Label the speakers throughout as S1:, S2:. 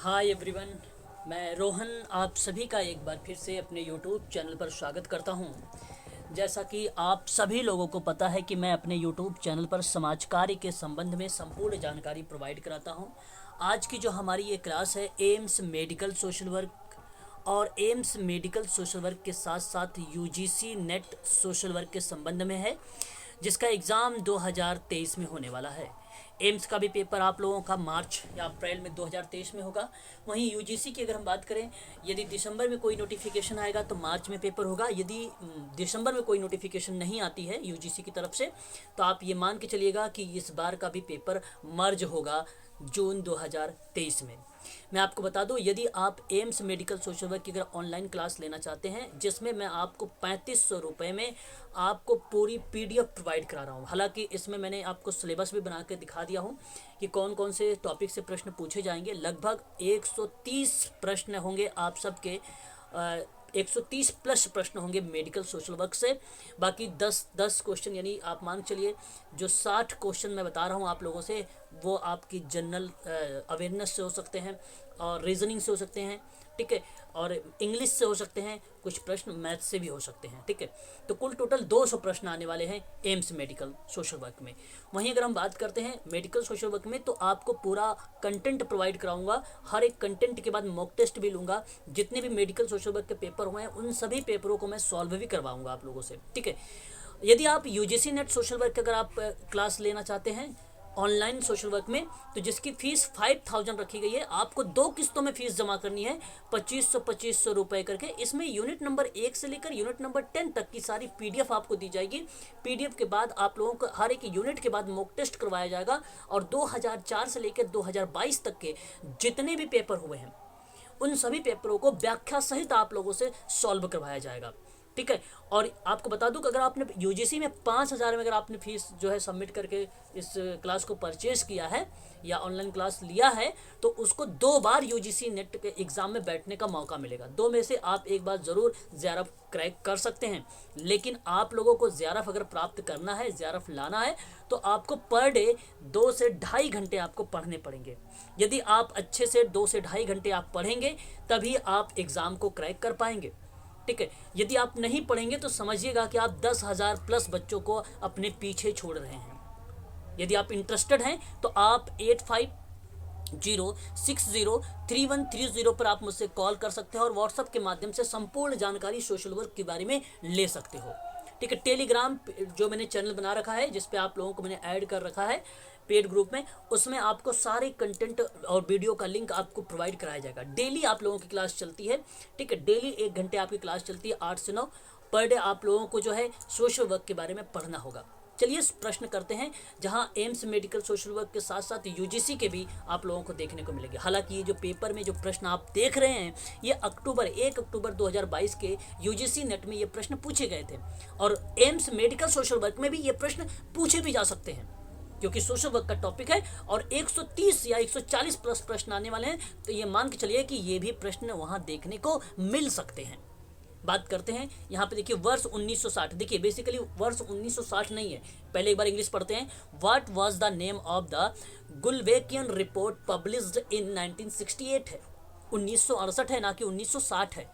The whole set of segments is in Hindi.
S1: Hi everyone. मैं रोहन आप सभी का एक बार फिर से अपने यूट्यूब चैनल पर स्वागत करता हूं। जैसा कि आप सभी लोगों को पता है कि मैं अपने यूट्यूब चैनल पर समाज कार्य के संबंध में संपूर्ण जानकारी प्रोवाइड कराता हूं। आज की जो हमारी ये क्लास है एम्स मेडिकल सोशल वर्क और एम्स मेडिकल सोशल वर्क के साथ साथ यूजीसी नेट सोशल वर्क के संबंध में है, जिसका एग्ज़ाम 2023 में होने वाला है। एम्स का भी पेपर आप लोगों का मार्च या अप्रैल में 2023 में होगा। वहीं यूजीसी की अगर हम बात करें, यदि दिसंबर में कोई नोटिफिकेशन आएगा तो मार्च में पेपर होगा। यदि दिसंबर में कोई नोटिफिकेशन नहीं आती है यूजीसी की तरफ से, तो आप ये मान के चलिएगा कि इस बार का भी पेपर मर्ज होगा जून 2023 में। मैं आपको बता दूं, यदि आप एम्स मेडिकल सोशल वर्क की अगर ऑनलाइन क्लास लेना चाहते हैं, जिसमें मैं आपको 3500 रुपये में आपको पूरी पीडीएफ प्रोवाइड करा रहा हूं। हालांकि इसमें मैंने आपको सिलेबस भी बना के दिखा दिया हूं कि कौन कौन से टॉपिक से प्रश्न पूछे जाएंगे। लगभग 130 प्रश्न होंगे आप सबके, 130 प्लस प्रश्न होंगे मेडिकल सोशल वर्क से। बाकी 10 क्वेश्चन, यानी आप मान चलिए जो 60 क्वेश्चन मैं बता रहा हूँ आप लोगों से, वो आपकी जनरल अवेयरनेस से हो सकते हैं और रीजनिंग से हो सकते हैं, ठीक है, और इंग्लिश से हो सकते हैं, कुछ प्रश्न मैथ से भी हो सकते हैं, ठीक है। तो कुल टोटल 200 प्रश्न आने वाले हैं एम्स मेडिकल सोशल वर्क में। वहीं अगर हम बात करते हैं मेडिकल सोशल वर्क में, तो आपको पूरा कंटेंट प्रोवाइड कराऊंगा। हर एक कंटेंट के बाद मॉक टेस्ट भी लूँगा। जितने भी मेडिकल सोशल वर्क के पेपर हुए हैं उन सभी पेपरों को मैं सॉल्व भी करवाऊँगा आप लोगों से, ठीक है। यदि आप यूजीसी नेट सोशल वर्क अगर आप क्लास लेना चाहते हैं ऑनलाइन सोशल वर्क में, तो जिसकी फ़ीस 5000 रखी गई है, आपको 2 किस्तों में फ़ीस जमा करनी है, 2500 रुपये करके। इसमें यूनिट नंबर 1 से लेकर यूनिट नंबर 10 तक की सारी पीडीएफ आपको दी जाएगी। पीडीएफ के बाद आप लोगों को हर एक यूनिट के बाद मॉक टेस्ट करवाया जाएगा, और 2004 से लेकर 2022 तक के जितने भी पेपर हुए हैं उन सभी पेपरों को व्याख्या सहित आप लोगों से सॉल्व करवाया जाएगा, ठीक है। और आपको बता दूं कि अगर आपने यूजीसी में 5000 में अगर आपने फीस जो है सबमिट करके इस क्लास को परचेज किया है या ऑनलाइन क्लास लिया है, तो उसको 2 बार यूजीसी नेट के एग्ज़ाम में बैठने का मौका मिलेगा। 2 में से आप एक बार ज़रूर जेआरएफ क्रैक कर सकते हैं। लेकिन आप लोगों को जेआरएफ अगर प्राप्त करना है, जेआरएफ लाना है, तो आपको पर डे 2 से ढाई घंटे आपको पढ़ने पड़ेंगे। यदि आप अच्छे से 2 से ढाई घंटे आप पढ़ेंगे, तभी आप एग्ज़ाम को क्रैक कर पाएंगे, ठीक है। यदि आप नहीं पढ़ेंगे तो समझिएगा कि आप 10,000 प्लस बच्चों को अपने पीछे छोड़ रहे हैं। यदि आप इंटरेस्टेड हैं तो आप 8506031330 पर आप मुझसे कॉल कर सकते हैं और व्हाट्सएप के माध्यम से संपूर्ण जानकारी सोशल वर्क के बारे में ले सकते हो, ठीक है। टेलीग्राम जो मैंने चैनल बना रखा है, जिस पे आप लोगों को मैंने ऐड कर रखा है पेड ग्रुप में, उसमें आपको सारे कंटेंट और वीडियो का लिंक आपको प्रोवाइड कराया जाएगा। डेली आप लोगों की क्लास चलती है, ठीक है। डेली 1 घंटे आपकी क्लास चलती है, 8 से 9 पर डे आप लोगों को जो है सोशल वर्क के बारे में पढ़ना होगा। चलिए प्रश्न करते हैं, जहां एम्स मेडिकल सोशल वर्क के साथ साथ यूजीसी के भी आप लोगों को देखने को मिलेंगे। हालांकि ये जो पेपर में जो प्रश्न आप देख रहे हैं, ये 1 अक्टूबर 2022 के यूजीसी नेट में ये प्रश्न पूछे गए थे, और एम्स मेडिकल सोशल वर्क में भी ये प्रश्न पूछे भी जा सकते हैं, क्योंकि सोशल वर्क का टॉपिक है और 130 या 140 प्लस प्रश्न आने वाले हैं। तो ये मान के चलिए कि ये भी प्रश्न वहां देखने को मिल सकते हैं। बात करते हैं यहाँ पे, देखिए वर्ष 1960। देखिए बेसिकली वर्ष 1960 नहीं है, पहले एक बार इंग्लिश पढ़ते हैं। What was the name of the Gulbenkian report published in 1968 है, 1968 है, ना कि 1960 है।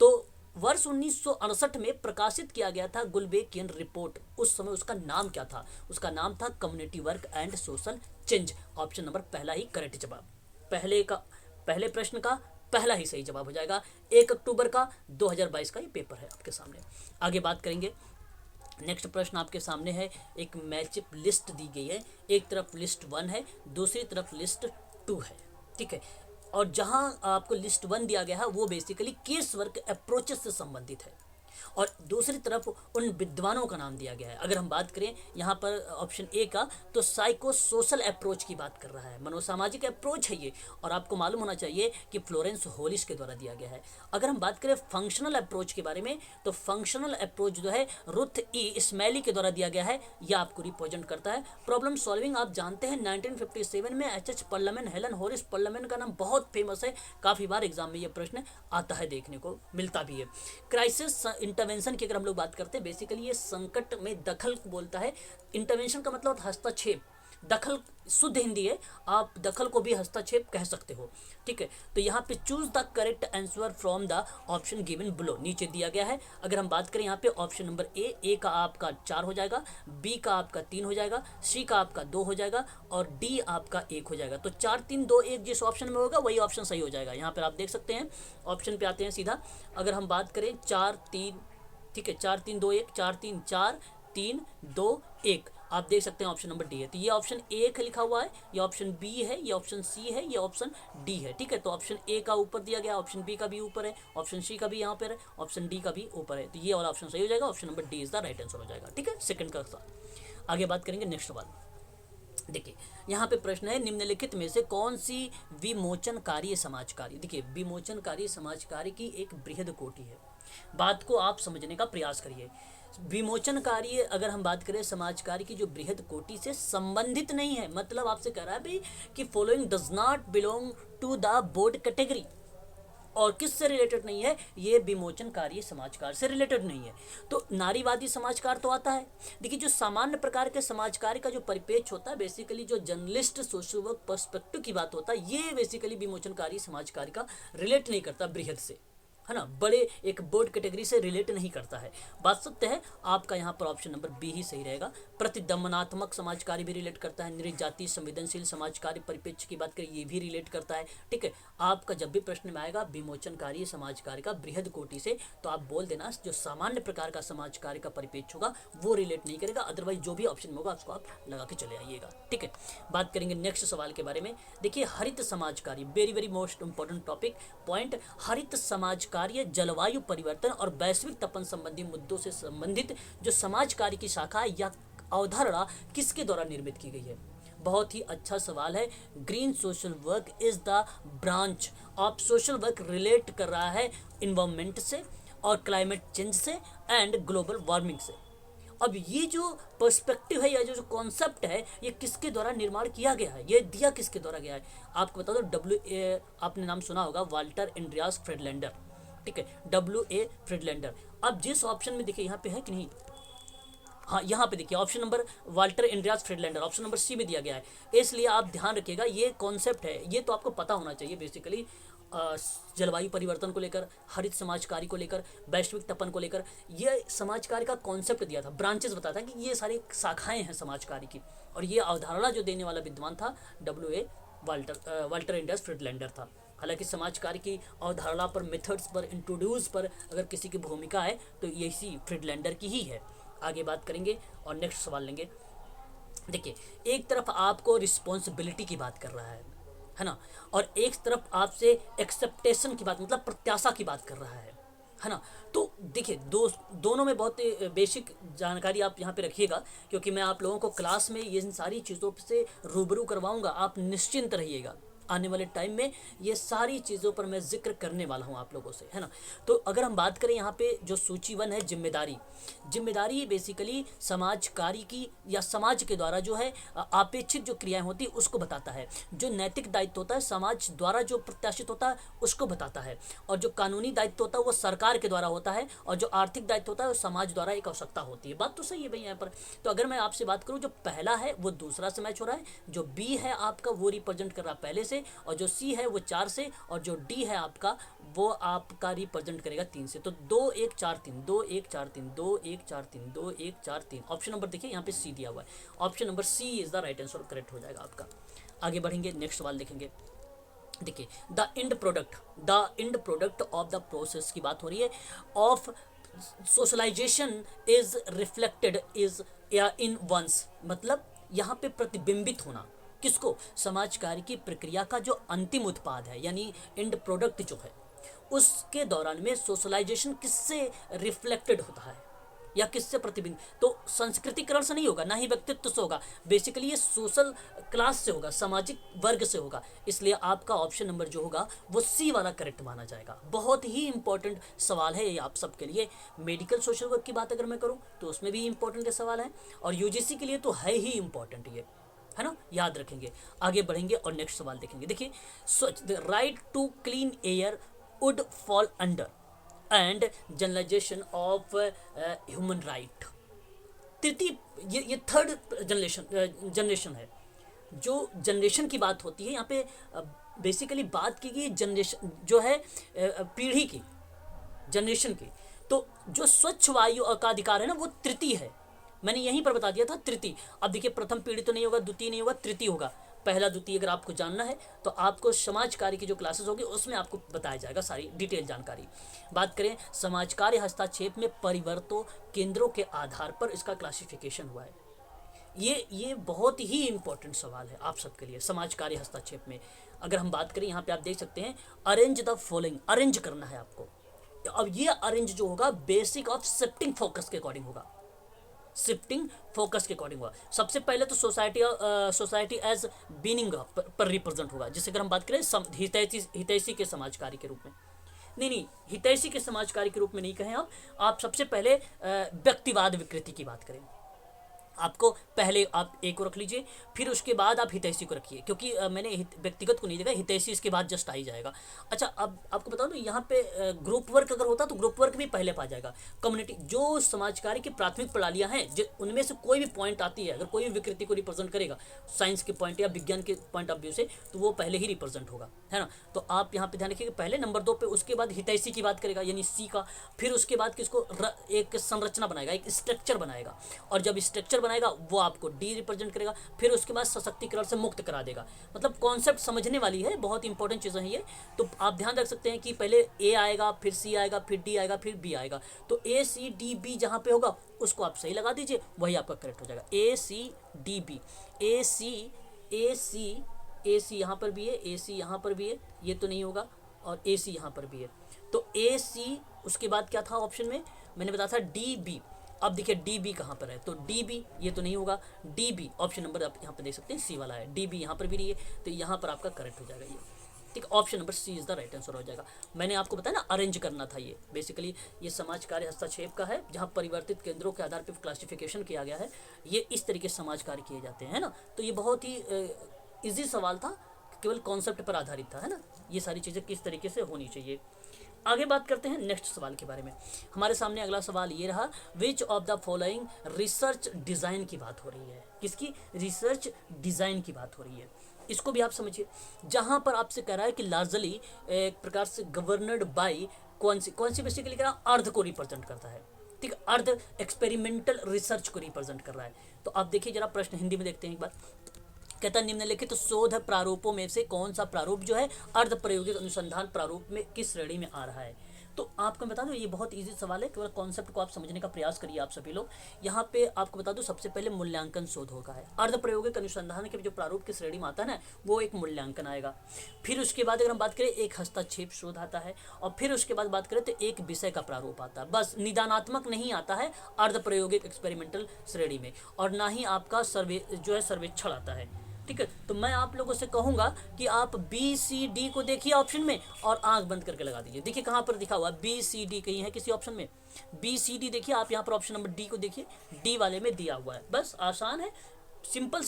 S1: तो वर्ष 1968 में प्रकाशित किया गया था गुलबेकियन रिपोर्ट। उस समय उसका नाम क्या था? उसका नाम था community work and social change. Option number पहला ही करेक्ट जवाब। पहले प्रश्न का पहला ही सही जवाब हो जाएगा। 1 अक्टूबर का 2022 का ये पेपर है आपके सामने। आगे बात करेंगे। नेक्स्ट प्रश्न आपके सामने है, एक मैचअप लिस्ट दी गई है। एक तरफ लिस्ट 1 है, दूसरी तरफ लिस्ट 2 है, ठीक है। और जहां आपको लिस्ट 1 दिया गया है वो बेसिकली केस वर्क अप्रोचेस से संबंधित है, और दूसरी तरफ उन विद्वानों का नाम दिया गया है। अगर हम बात करें यहाँ पर ऑप्शन ए का, तो साइको सोशल अप्रोच की बात कर रहा है, मनोसामाजिक अप्रोच है ये, और आपको मालूम होना चाहिए कि फ्लोरेंस होलिस के द्वारा दिया गया है। अगर हम बात करें फंक्शनल अप्रोच के बारे में, तो फंक्शनल अप्रोच जो है रुथ ई स्मैली के द्वारा दिया गया है। यह आपको रिप्रेजेंट करता है प्रॉब्लम सॉल्विंग। आप जानते हैं 1957 में H Perlman, Helen Horace Perlman का नाम बहुत फेमस है, काफ़ी बार एग्जाम में यह प्रश्न आता है, देखने को मिलता भी है। क्राइसिस इंटरवेंशन की अगर हम लोग बात करते हैं, बेसिकली ये संकट में दखल को बोलता है। इंटरवेंशन का मतलब हस्तक्षेप, दखल शुद्ध हिंदी है, आप दखल को भी हस्तक्षेप कह सकते हो, ठीक है। तो यहाँ पे choose the correct answer from the option given below, नीचे दिया गया है। अगर हम बात करें यहाँ पे ऑप्शन नंबर ए का आपका 4 हो जाएगा, बी का आपका 3 हो जाएगा, सी का आपका 2 हो जाएगा और डी आपका 1 हो जाएगा। तो 4 3 2 1 जिस ऑप्शन में होगा वही ऑप्शन सही हो जाएगा। यहाँ पर आप देख सकते हैं, ऑप्शन पे आते हैं सीधा। अगर हम बात करें 4 3, ठीक है, 4 3 2 1, 4 3 4 3 2 1, आप देख सकते हैं ऑप्शन नंबर डी है। तो ये ऑप्शन ए लिखा हुआ है, ये ऑप्शन बी है, ये ऑप्शन सी है, ये ऑप्शन डी है, ठीक है। तो ऑप्शन ए का ऊपर दिया गया, ऑप्शन बी का भी ऊपर है, ऑप्शन सी का भी यहाँ पर है, ऑप्शन डी का भी ऊपर है। तो ये वाला ऑप्शन सही हो जाएगा, option number D is the right answer हो जाएगा, ठीक है, सेकंड का साथ। आगे बात करेंगे नेक्स्ट सवाल। देखिए यहाँ पे प्रश्न है, निम्नलिखित में से कौन सी विमोचनकारी समाज कार्य। देखिए विमोचनकारी समाज कार्य की एक बृहद कोटि है, बात को आप समझने का प्रयास करिए। विमोचन कार्य अगर हम बात करें समाज कार्य की जो बृहद कोटि से संबंधित नहीं है, मतलब आपसे कह रहा है भाई कि following does not belong to the board category, और किससे रिलेटेड नहीं है, ये विमोचन कार्य समाजकार से रिलेटेड नहीं है। तो नारीवादी समाजकार तो आता है। देखिए जो सामान्य प्रकार के समाजकार का जो परिपेक्ष होता है, बेसिकली जो जर्नलिस्ट सोशल वर्क पर्सपेक्टिव की बात होता है, ये बेसिकली विमोचनकारी समाजकार का रिलेट नहीं करता बृहद से, है ना, बड़े एक बोर्ड कैटेगरी से रिलेट नहीं करता है। बात सत्य है, आपका यहाँ पर ऑप्शन नंबर बी ही सही रहेगा। प्रतिदमनात्मक समाज कार्य भी रिलेट करता है, निर्जातीय संवेदनशील समाज कार्य परिप्रेक्ष्य की बात करें ये भी रिलेट करता है, ठीक है। आपका जब भी प्रश्न में आएगा विमोचनकारी समाज कार्य का बृहद कोटि से, तो आप बोल देना जो सामान्य प्रकार का समाज कार्य का परिप्रेक्ष्य होगा वो रिलेट नहीं करेगा, अदरवाइज जो भी ऑप्शन में होगा उसको आप लगा के चले आइएगा, ठीक है। बात करेंगे नेक्स्ट सवाल के बारे में। देखिए हरित समाज कार्य, very very most important topic point. हरित समाज कार्य जलवायु परिवर्तन और वैश्विक तपन संबंधी मुद्दों से संबंधित जो समाज कार्य की शाखा या अवधारणा किसके द्वारा निर्मित की गई है। बहुत ही अच्छा सवाल है। Green social work is the branch of social work, relate कर रहा है इन्वायरमेंट से और क्लाइमेट चेंज से एंड ग्लोबल वार्मिंग से। अब ये जो पर्सपेक्टिव है या जो कॉन्सेप्ट है ये किसके द्वारा निर्माण किया गया है, ये दिया किसके द्वारा गया है, आपको बता दो आपने नाम सुना होगा, वाल्टर एंड्रियास फ्रेडलैंडर, ठीक है, W.A. फ्रेडलैंडर। अब जिस ऑप्शन में देखिए यहाँ पे है कि नहीं, हाँ यहाँ पे देखिए option number Walter Andreas Friedlander, option number C में दिया गया है। इसलिए आप ध्यान रखिएगा, ये कॉन्सेप्ट है, ये तो आपको पता होना चाहिए बेसिकली, जलवायु परिवर्तन को लेकर, हरित समाज कार्य को लेकर, वैश्विक तपन को लेकर, ये समाज कार्य का कॉन्सेप्ट दिया था, ब्रांचेस बताता है कि ये सारी शाखाएं हैं समाज कार्य की, और ये अवधारणा जो देने वाला विद्वान था W.A. वाल्टर एंड्रियास फ्रेडलैंडर था। हालांकि समाज कार्य की अवधारणा पर, मेथड्स पर, इंट्रोड्यूस पर अगर किसी की भूमिका है तो ये इसी फ्रीडलैंडर की ही है। आगे बात करेंगे और नेक्स्ट सवाल लेंगे। देखिए एक तरफ आपको रिस्पॉन्सिबिलिटी की बात कर रहा है ना, और एक तरफ आपसे एक्सेप्टेशन की बात, मतलब प्रत्याशा की बात कर रहा है ना। तो देखिए दोनों में बहुत बेसिक जानकारी आप यहाँ पे रखिएगा, क्योंकि मैं आप लोगों को क्लास में ये सारी चीज़ों से रूबरू करवाऊंगा, आप निश्चिंत रहिएगा। आने वाले टाइम में ये सारी चीज़ों पर मैं जिक्र करने वाला हूँ आप लोगों से, है ना। तो अगर हम बात करें यहाँ पे जो सूची 1 है जिम्मेदारी बेसिकली समाज कार्य की या समाज के द्वारा जो है अपेक्षित जो क्रियाएं होती है उसको बताता है। जो नैतिक दायित्व होता है समाज द्वारा जो प्रत्याशित होता है उसको बताता है, और जो कानूनी दायित्व होता है वो सरकार के द्वारा होता है, और जो आर्थिक दायित्व होता है वो समाज द्वारा एक आवश्यकता होती है। बात तो सही है भाई यहाँ पर। तो अगर मैं आपसे बात करूँ, जो पहला है वो दूसरा से मैच हो रहा है, जो बी है आपका वो रिप्रेजेंट कर रहा है पहले से, और जो सी है वो 4 से, और जो डी है आपका वो आपका रिप्रेजेंट करेगा 3 से। तो 2 1 4 3 2 1 4 3 2 1 4 3 2 1 4 3, ऑप्शन नंबर देखिए यहाँ पे सी दिया हुआ है, option number C is the right answer, correct हो जाएगा आपका। आगे बढ़ेंगे, नेक्स्ट सवाल देखेंगे। देखिए the end product of the process की बात हो रही है of socialization is reflected is in ones, मतलब यहाँ पे प्रतिबिंबित होना किसको, समाज कार्य की प्रक्रिया का जो अंतिम उत्पाद है यानी एंड प्रोडक्ट जो है उसके दौरान में सोशलाइजेशन किससे रिफ्लेक्टेड होता है या किससे प्रतिबिंब, तो संस्कृतिकरण से नहीं होगा, ना ही व्यक्तित्व से होगा, बेसिकली ये सोशल क्लास से होगा, सामाजिक वर्ग से होगा। इसलिए आपका ऑप्शन नंबर जो होगा वो सी वाला करेक्ट माना जाएगा। बहुत ही इंपॉर्टेंट सवाल है ये आप सबके लिए। मेडिकल सोशल वर्क की बात अगर मैं करूँ तो उसमें भी इंपॉर्टेंट सवाल है, और यूजीसी के लिए तो है ही इंपॉर्टेंट ये, है ना, याद रखेंगे। आगे बढ़ेंगे और नेक्स्ट सवाल देखेंगे। देखिए the right to clean air would fall under and generalization of human right. तृतीय ये थर्ड जनरेशन है, जो जनरेशन की बात होती है यहाँ पे बेसिकली बात की गई जनरेशन जो है पीढ़ी की, जनरेशन की। तो जो स्वच्छ वायु का अधिकार है ना वो तृतीय है, मैंने यहीं पर बता दिया था तृतीय। अब देखिए प्रथम पीढ़ी तो नहीं होगा, द्वितीय नहीं होगा, तृतीय होगा। पहला द्वितीय अगर आपको जानना है तो आपको समाज कार्य की जो क्लासेस होगी उसमें आपको बताया जाएगा सारी डिटेल जानकारी। बात करें समाज कार्य हस्तक्षेप में परिवर्तों केंद्रों के आधार पर इसका क्लासिफिकेशन हुआ है। ये बहुत ही इंपॉर्टेंट सवाल है आप सबके लिए समाज कार्य हस्तक्षेप में। अगर हम बात करें यहाँ पे आप देख सकते हैं अरेंज द फॉलोइंग, अरेंज करना है आपको। अब ये अरेंज जो होगा बेसिक ऑफ शिफ्टिंग फोकस के अकॉर्डिंग होगा, शिफ्टिंग फोकस के अकॉर्डिंग हुआ। सबसे पहले तो सोसाइटी एज बीनिंग पर रिप्रेजेंट होगा, जिसे अगर हम बात करें हितैषी के समाज कार्य के रूप में, नहीं हितैषी के समाज कार्य के रूप में नहीं कहें आप सबसे पहले व्यक्तिवाद विकृति की बात करें। आपको पहले आप ए को रख लीजिए, फिर उसके बाद आप हितैषी को रखिए, क्योंकि मैंने व्यक्तिगत को नहीं देखा, हितैषी इसके बाद जस्ट आ ही जाएगा। अच्छा अब आपको बता दूं यहाँ पे ग्रुप वर्क अगर होता तो ग्रुप वर्क भी पहले पा जाएगा। कम्युनिटी जो समाज कार्य की प्राथमिक प्रणालियाँ हैं उनमें से कोई भी पॉइंट आती है, अगर कोई भी विकृति को रिप्रेजेंट करेगा साइंस के पॉइंट या विज्ञान के पॉइंट ऑफ व्यू से, तो वो पहले ही रिप्रेजेंट होगा, है ना। तो आप यहाँ पे ध्यान रखिए पहले नंबर 2 पे, उसके बाद हितैषी की बात करेगा यानी सी का, फिर उसके बाद किसको एक संरचना बनाएगा, एक स्ट्रक्चर बनाएगा, और जब स्ट्रक्चर बनाएगा वो आपको डी रिप्रेजेंट करेगा, फिर उसके बाद सशक्तिकरण से मुक्त करा देगा। मतलब कॉन्सेप्ट समझने वाली है, बहुत इंपॉर्टेंट चीज़ें हैं ये। तो आप ध्यान रख सकते हैं कि पहले ए आएगा, फिर सी आएगा, फिर डी आएगा, फिर बी आएगा। तो ए सी डी बी जहाँ पे होगा उसको आप सही लगा दीजिए, वही आपका करेक्ट हो जाएगा। ए सी डी बी, ए सी यहाँ पर भी है, ए सी यहाँ पर भी है, ये तो नहीं होगा, और ए सी यहाँ पर भी है। तो ए सी, उसके बाद क्या था ऑप्शन में, मैंने बताया था डी बी। अब देखिए डी बी कहाँ पर है, तो डी बी ये तो नहीं होगा, डी बी ऑप्शन नंबर आप यहाँ पर देख सकते हैं सी वाला है, डी बी यहाँ पर भी नहीं है, तो यहाँ पर आपका करेक्ट हो जाएगा ये, ठीक। Option number C is the right answer हो जाएगा। मैंने आपको बताया ना अरेंज करना था, ये बेसिकली ये समाज कार्य हस्तक्षेप का है, जहाँ परिवर्तित केंद्रों के आधार पर क्लासिफिकेशन किया गया है। ये इस तरीके से समाज कार्य किए जाते हैं ना। तो ये बहुत ही ईजी सवाल था, केवल कॉन्सेप्ट पर आधारित था, है ना। ये सारी चीज़ें किस तरीके से होनी चाहिए। आगे बात करते हैं नेक्स्ट सवाल के बारे में। हमारे सामने अगला सवाल ये रहा, which of the following research design की बात हो रही है। किसकी? रिसर्च डिज़ाइन की बात हो रही है। इसको भी आप समझिए, जहाँ पर आपसे कह रहा है कि लार्जली एक प्रकार से गवर्नर्ड बाई कौन सी बेसिकली कह रहा है, अर्थ को रिप्रेजेंट करता है, ठीक है। अर्थ एक्सपेरिमेंटल रिसर्च को रिप्रेजेंट कर रहा है। तो आप देखिए जरा प्रश्न हिंदी में देखते हैं एक बार। कहता निम्नलिखित तो शोध प्रारूपों में से कौन सा प्रारूप जो है अर्ध प्रायोगिक अनुसंधान प्रारूप में किस श्रेणी में आ रहा है। तो आपको बता दूं ये बहुत इजी सवाल है, केवल कॉन्सेप्ट को आप समझने का प्रयास करिए आप सभी लोग। यहाँ पे आपको बता दूं सबसे पहले मूल्यांकन शोध होगा है, अर्ध प्रायोगिक अनुसंधान के जो प्रारूप की श्रेणी में आता है ना वो एक मूल्यांकन आएगा। फिर उसके बाद अगर हम बात करें एक हस्तक्षेप शोध आता है, और फिर उसके बाद बात करें तो एक विषय का प्रारूप आता है। बस निदानात्मक नहीं आता है अर्ध प्रायोगिक एक्सपेरिमेंटल श्रेणी में, और ना ही आपका सर्वेक्षण आता है, ठीक है। तो मैं आप लोगों से कहूंगा कि आप बी सी डी को देखिए ऑप्शन में और आंख बंद करके लगा दीजिए। देखिए कहाँ पर दिखा हुआ बी सी डी कहीं है किसी ऑप्शन में, बी सी डी देखिए आप यहाँ पर ऑप्शन नंबर डी को देखिए, डी वाले में दिया हुआ है। बस आसान है, सिंपल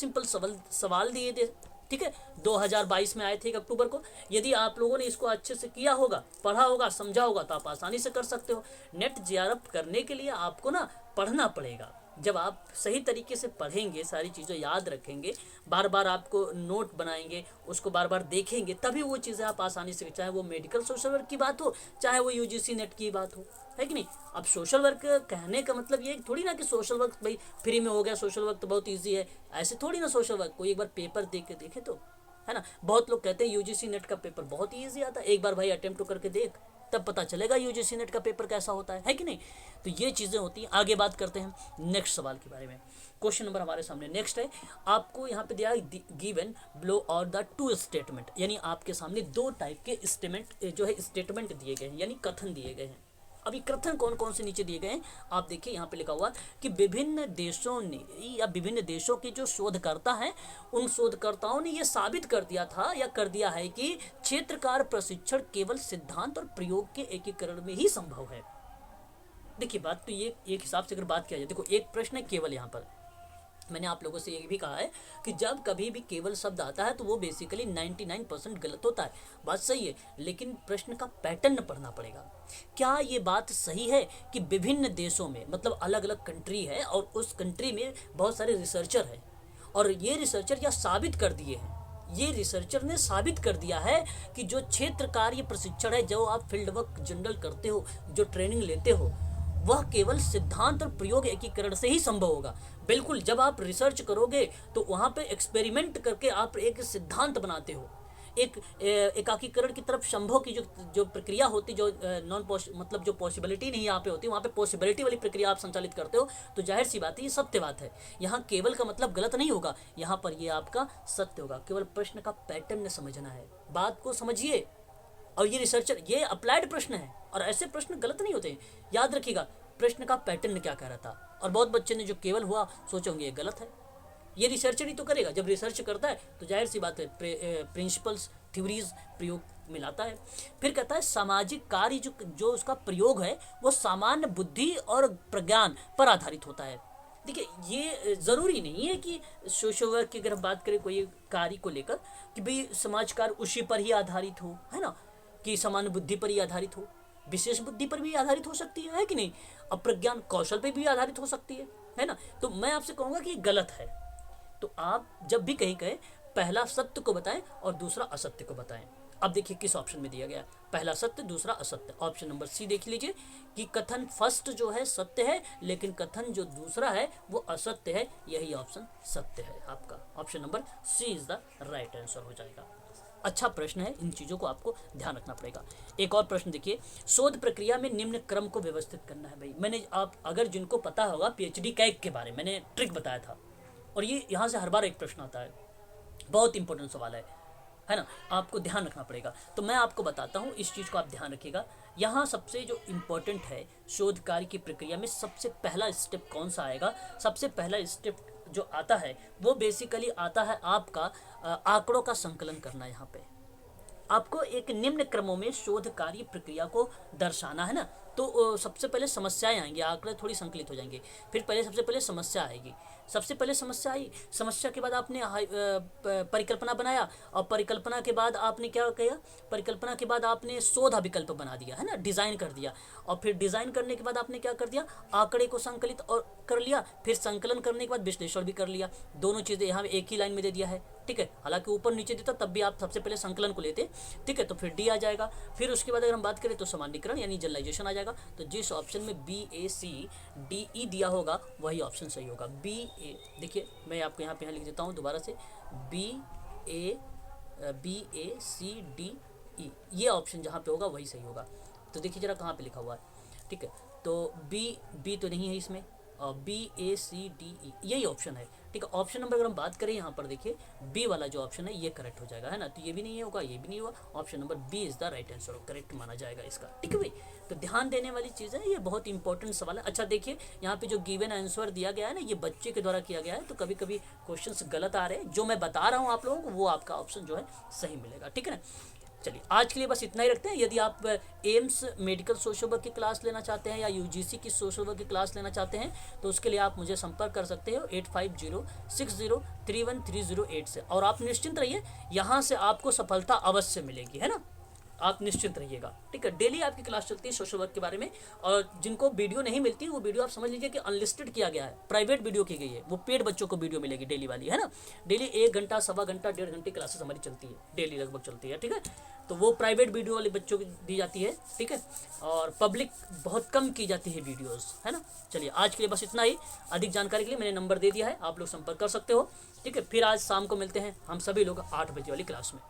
S1: सवाल दिए थे, ठीक है। 2022 में आए थे 1 अक्टूबर को। यदि आप लोगों ने इसको अच्छे से किया होगा, पढ़ा होगा, समझा होगा तो आप आसानी से कर सकते हो। नेट जेआरएफ करने के लिए आपको ना पढ़ना पड़ेगा। जब आप सही तरीके से पढ़ेंगे, सारी चीज़ें याद रखेंगे, बार बार आपको नोट बनाएंगे, उसको बार बार देखेंगे, तभी वो चीज़ें आप आसानी से, चाहे वो मेडिकल सोशल वर्क की बात हो, चाहे वो यूजीसी नेट की बात हो, है कि नहीं। अब सोशल वर्क कहने का मतलब ये थोड़ी ना कि सोशल वर्क भाई फ्री में हो गया, सोशल वर्क तो बहुत ईजी है, ऐसे थोड़ी ना। सोशल वर्क कोई एक बार पेपर देख के देखे तो, है ना। बहुत लोग कहते हैं यूजीसी नेट का पेपर बहुत ही ईजी आता है, एक बार भाई अटेम्प्ट करके देख, तब पता चलेगा यूजीसी नेट का पेपर कैसा होता है कि नहीं। तो ये चीज़ें होती हैं। आगे बात करते हैं नेक्स्ट सवाल के बारे में। क्वेश्चन नंबर हमारे सामने नेक्स्ट है, आपको यहाँ पे दिया गिवन बिलो और द टू स्टेटमेंट, यानी आपके सामने 2 टाइप के स्टेटमेंट दिए गए हैं, यानी कथन दिए गए हैं। अभी कथन कौन कौन से नीचे दिए गए हैं आप देखिए, यहाँ पे लिखा हुआ कि विभिन्न देशों ने या विभिन्न देशों के जो शोधकर्ता हैं, उन शोधकर्ताओं ने यह साबित कर दिया था या कर दिया है कि क्षेत्रकार प्रशिक्षण केवल सिद्धांत और प्रयोग के एकीकरण में ही संभव है। देखिए बात तो ये एक हिसाब से अगर बात किया जाए, देखो एक प्रश्न है केवल, यहाँ पर मैंने आप लोगों से ये भी कहा है कि जब कभी भी केवल शब्द आता है तो वो बेसिकली 99% गलत होता है। बात सही है, लेकिन प्रश्न का पैटर्न पढ़ना पड़ेगा। क्या ये बात सही है कि विभिन्न देशों में, मतलब अलग अलग कंट्री है और उस कंट्री में बहुत सारे रिसर्चर हैं, और ये रिसर्चर यह साबित कर दिए हैं, ये रिसर्चर ने साबित कर दिया है कि जो क्षेत्र कार्य प्रशिक्षण है, जो आप फील्ड वर्क जनरल करते हो, जो ट्रेनिंग लेते हो, वह केवल सिद्धांत और प्रयोग एकीकरण से ही संभव होगा। बिल्कुल, जब आप रिसर्च करोगे तो वहाँ पे एक्सपेरिमेंट करके आप एक सिद्धांत बनाते हो, एक एकाकीकरण की तरफ संभव की जो जो प्रक्रिया होती, जो मतलब जो पॉसिबिलिटी नहीं यहाँ पे होती, वहाँ पे पॉसिबिलिटी वाली प्रक्रिया आप संचालित करते हो, तो जाहिर सी बात है ये सत्य बात है। यहाँ केवल का मतलब गलत नहीं होगा, यहाँ पर ये आपका सत्य होगा। केवल प्रश्न का पैटर्न समझना है, बात को समझिए। और ये रिसर्चर, ये अप्लाइड प्रश्न है और ऐसे प्रश्न गलत नहीं होते। याद रखिएगा प्रश्न का पैटर्न क्या कह रहा था। और बहुत बच्चे ने जो केवल हुआ सोचे होंगे ये गलत है। ये रिसर्चर ही तो करेगा, जब रिसर्च करता है तो जाहिर सी बात है प्रिंसिपल्स, थ्योरीज प्रयोग में लाता है। फिर कहता है सामाजिक कार्य जो उसका प्रयोग है वो सामान्य बुद्धि और प्रज्ञान पर आधारित होता है। देखिए, ये ज़रूरी नहीं है कि सोशल वर्क की अगर हम बात करें कोई कार्य को लेकर कि भाई समाज कार्य उसी पर ही आधारित हो, है ना, कि सामान्य बुद्धि पर ही आधारित हो, विशेष बुद्धि पर भी आधारित हो सकती है कि नहीं, अप्रज्ञान कौशल पर भी आधारित हो सकती है ना। तो मैं आपसे कहूँगा कि गलत है। तो आप जब भी कहीं कहें, पहला सत्य को बताएं और दूसरा असत्य को बताएं। अब देखिए किस ऑप्शन में दिया गया है, पहला सत्य दूसरा असत्य। ऑप्शन नंबर सी देख लीजिए कि कथन फर्स्ट जो है सत्य है, लेकिन कथन जो दूसरा है वो असत्य है। यही ऑप्शन सत्य है आपका। Option number C is the right answer हो जाएगा। अच्छा प्रश्न है, इन चीज़ों को आपको ध्यान रखना पड़ेगा। एक और प्रश्न देखिए, शोध प्रक्रिया में निम्न क्रम को व्यवस्थित करना है। भाई मैंने, आप अगर जिनको पता होगा पीएचडी कैग के बारे में मैंने ट्रिक बताया था, और ये यहाँ से हर बार एक प्रश्न आता है, बहुत इंपॉर्टेंट सवाल है ना, आपको ध्यान रखना पड़ेगा। तो मैं आपको बताता हूँ, इस चीज़ को आप ध्यान रखिएगा। यहाँ सबसे जो इम्पोर्टेंट है शोध कार्य की प्रक्रिया में, सबसे पहला स्टेप कौन सा आएगा? सबसे पहला स्टेप जो आता है वो बेसिकली आता है आपका आंकड़ों का संकलन करना। यहाँ पे आपको एक निम्न क्रमों में शोध कार्य प्रक्रिया को दर्शाना है ना। तो सबसे पहले समस्याएं आएंगी, आंकड़े थोड़ी संकलित हो जाएंगे। फिर सबसे पहले समस्या आएगी, सबसे पहले समस्या आई, समस्या के बाद आपने परिकल्पना बनाया, और परिकल्पना के बाद आपने क्या किया, परिकल्पना के बाद आपने शोध अभिकल्प बना दिया, है ना, डिज़ाइन कर दिया। और फिर डिज़ाइन करने के बाद आपने क्या कर दिया, आंकड़े को संकलित और कर लिया। फिर संकलन करने के बाद विश्लेषण भी कर लिया। दोनों चीज़ें यहाँ एक ही लाइन में दे दिया है, ठीक है। हालांकि ऊपर नीचे देता तब भी आप सबसे पहले संकलन को लेते, ठीक है। तो फिर डी आ जाएगा। फिर उसके बाद अगर हम बात करें तो सामान्यीकरण यानी जनरलाइजेशन आ जाएगा। तो जिस ऑप्शन में BACDE दिया होगा वही ऑप्शन सही होगा। BA, देखिए मैं आपको यहाँ पे लिख देता हूँ दोबारा से, BACDE, ये ऑप्शन जहाँ पे होगा वही सही होगा। तो देखिए जरा कहाँ पे लिखा हुआ है, ठीक है। तो B तो नहीं है इसमें, और BACDE यही ऑप्शन है, ठीक है। ऑप्शन नंबर अगर हम बात करें यहाँ पर देखिए, बी वाला जो ऑप्शन है ये करेक्ट हो जाएगा, है ना। तो ये भी नहीं होगा, ये भी नहीं होगा। Option number B is the right answer, correct माना जाएगा इसका, ठीक है भाई। तो ध्यान देने वाली चीज़ है, ये बहुत इंपॉर्टेंट सवाल है। अच्छा देखिए यहाँ पे जो गिवन आंसर दिया गया है ना, ये बच्चे के द्वारा किया गया है, तो कभी कभी क्वेश्चंस गलत आ रहे हैं। जो मैं बता रहा हूँ आप लोगों को वो आपका ऑप्शन जो है सही मिलेगा, ठीक है ना। चलिए आज के लिए बस इतना ही रखते हैं। यदि आप एम्स मेडिकल सोशल वर्क की क्लास लेना चाहते हैं या यूजीसी की सोशल वर्क की क्लास लेना चाहते हैं तो उसके लिए आप मुझे संपर्क कर सकते हो 8506031308 से। और आप निश्चिंत रहिए, यहाँ से आपको सफलता अवश्य मिलेगी, है ना। आप निश्चिंत रहिएगा, ठीक है। डेली आपकी क्लास चलती है सोशल वर्क के बारे में, और जिनको वीडियो नहीं मिलती वो वीडियो आप समझ लीजिए कि अनलिस्टेड किया गया है, प्राइवेट वीडियो की गई है। वो पेड बच्चों को वीडियो मिलेगी डेली वाली, है ना। डेली 1 घंटा, सवा घंटा, 1.5 घंटे क्लासेस हमारी चलती है, डेली लगभग चलती है, ठीक है। तो वो प्राइवेट वीडियो वाले बच्चों को दी जाती है, ठीक है। और पब्लिक बहुत कम की जाती है वीडियोस, है ना। चलिए आज के लिए बस इतना ही। अधिक जानकारी के लिए मैंने नंबर दे दिया है, आप लोग संपर्क कर सकते हो, ठीक है। फिर आज शाम को मिलते हैं हम सभी लोग 8 बजे वाली क्लास में।